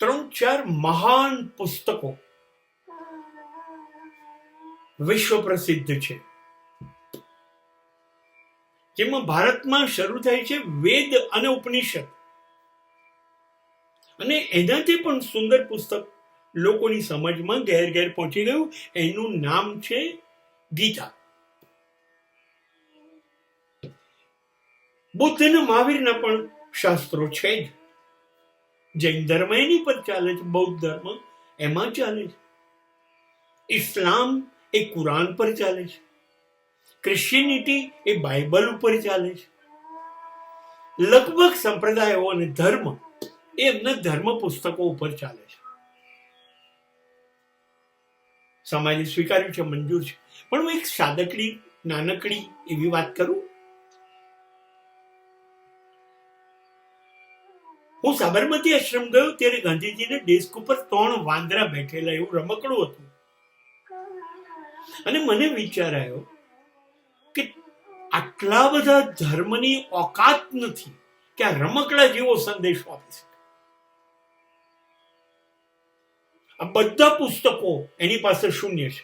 3-4 મહાન પુસ્તકો વિશ્વ પ્રસિદ્ધ છે, જેમાં ભારતમાં શરૂ થાય છે વેદ અને ઉપનિષદ, અને એનાથી પણ સુંદર પુસ્તક લોકોની સમજમાં ઘેર ઘેર પહોંચી ગયું. એનું નામ છે ગીતા. બુદ્ધ અને મહાવીરના પણ શાસ્ત્રો છે જ. જૈન ધર્મ એની પર ચાલે છે, બૌદ્ધ ધર્મ એમાં ચાલે છે, ઇસ્લામ એ કુરાન પર ચાલે છે, ક્રિશ્ચિયનિટી એ બાઇબલ ઉપર ચાલે છે. લગભગ સંપ્રદાયો અને ધર્મ એ એમના ધર્મ પુસ્તકો ઉપર ચાલે છે. સમાજે સ્વીકાર્યું છે, મંજૂર છે. પણ હું એક સાદકડી નાનકડી એવી વાત કરું. હું સાબરમતી આશ્રમ ગયો ત્યારે ગાંધીજીને ડેસ્ક ઉપર 3 વાંદરા બેઠેલા એવું રમકડું હતું, અને મને વિચાર આવ્યો કે આટલા બધા ધર્મની ઓકાત નથી કે આ રમકડા જેવો સંદેશો આપી શકે. આ બધા પુસ્તકો એની પાસે શૂન્ય છે,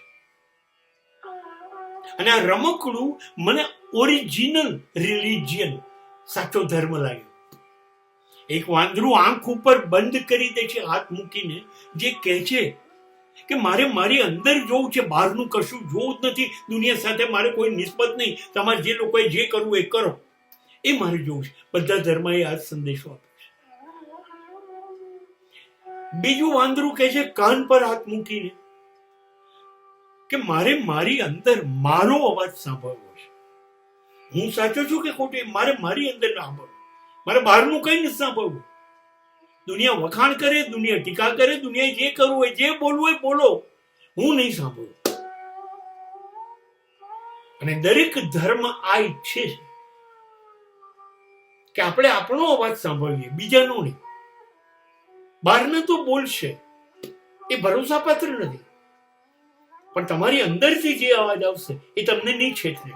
અને આ રમકડું મને ઓરિજિનલ રિલિજિયન, સાચો ધર્મ લાગ્યો. એક વાંદરું આંખ ઉપર બંધ કરી દે છે હાથ મૂકીને, જે કહે છે કે મારે મારી અંદર જોવું છે, બહારનું કશું જોવું જ નથી. દુનિયા સાથે મારે કોઈ નિસ્બત નહીં, તમારે જે લોકોએ જે કરવું એ કરો, એ મારે જોવું છે. બધા ધર્મએ આ સંદેશો આપ્યો છે. બીજું વાંદરું કહે છે કાન પર હાથ મૂકીને કે મારે મારી અંદર મારો અવાજ સાંભળવો છે. હું સાચો છું કે ખોટું મારે મારી અંદર સાંભળવું, મારે બહારનું કઈ નથી સાંભળવું. દુનિયા વખાણ કરે, દુનિયા ટીકા કરે, દુનિયાએ જે કરવું હોય, જે બોલવું હોય બોલો, હું નહીં સાંભળું. અને દરેક ધર્મ આ ઈચ્છે છે કે આપણે આપણો અવાજ સાંભળીએ, બીજાનો નહીં. બહારના તો બોલશે, એ ભરોસાપાત્ર નથી, પણ તમારી અંદરથી જે અવાજ આવશે એ તમને નહીં છેતરે,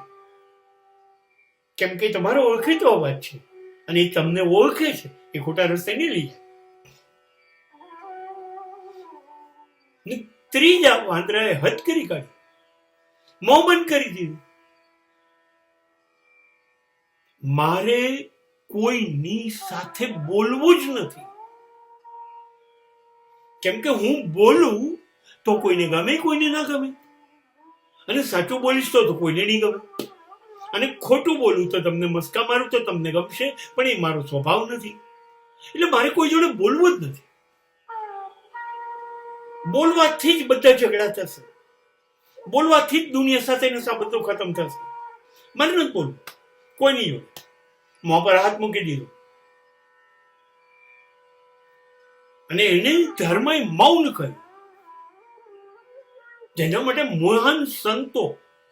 કેમ કે તમારો ઓળખીતો અવાજ છે, અને એ તમને ઓળખે છે, એ ખોટા રસ્તે નહીં લઈ જાય. ત્રીજા વાંદરાએ હદ કરી કાઢી, મોં બંધ કરી દીધું. મારે કોઈની સાથે બોલવું જ નથી, કેમ કે હું બોલું તો કોઈને ગમે, કોઈને ના ગમે, અને સાચું બોલીશ તો કોઈને નહીં ગમે, અને ખોટું બોલું તો તમને મસ્કા મારું તો તમને ગમશે, પણ એ મારો સ્વભાવ નથી. એટલે મારે કોઈ જોડે બોલવું જ નથી. બોલવાથી જ બધા ઝઘડા થશે, બોલવાથી જ દુનિયા સાથેનો સંબંધો ખતમ થશે. મને નથી બોલવું કોઈની જોડે. મોં પર હાથ મૂકી દીધો, અને એને ધર્મએ મૌન કર્યું. જેના માટે મહાન સંતો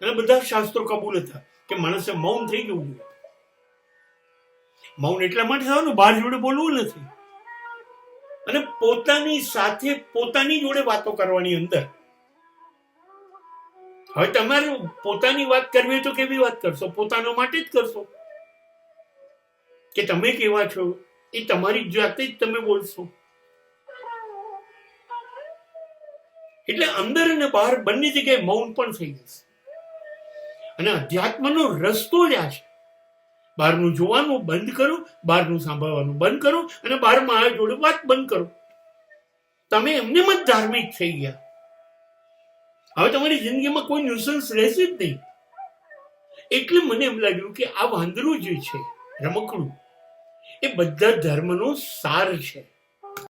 અને બધા શાસ્ત્રો કબૂલ હતા કે માણસે મૌન થઈ જવું જોઈએ. મૌન એટલા માટે થવાનું, બહાર જોડે બોલવું નથી, અને પોતાની સાથે પોતાની જોડે વાતો કરવાની અંદર. હવે તમારે પોતાની વાત કરવી તો કેવી વાત કરશો? પોતાનો માટે જ કરશો, કે તમે કેવા છો એ તમારી જાતે જ તમે બોલશો. એટલે અંદર અને બહાર બંને જગ્યાએ મૌન પણ થઈ જશે. અને અધ્યાત્મનો રસ્તો જ આ છે. બહારનું જોવાનું બંધ કરો, બહારનું સાંભળવાનું બંધ કરો, અને બહાર મારા જોડે વાત બંધ કરો. તમે એમને જ ધાર્મિક થઈ ગયા. હવે તમારી જિંદગીમાં કોઈ ન્યુસન્સ રહેશે જ નહીં. એટલે મને એમ લાગ્યું કે આ વાંદરું જે છે, રમકડું, એ બધા ધર્મનો સાર છે.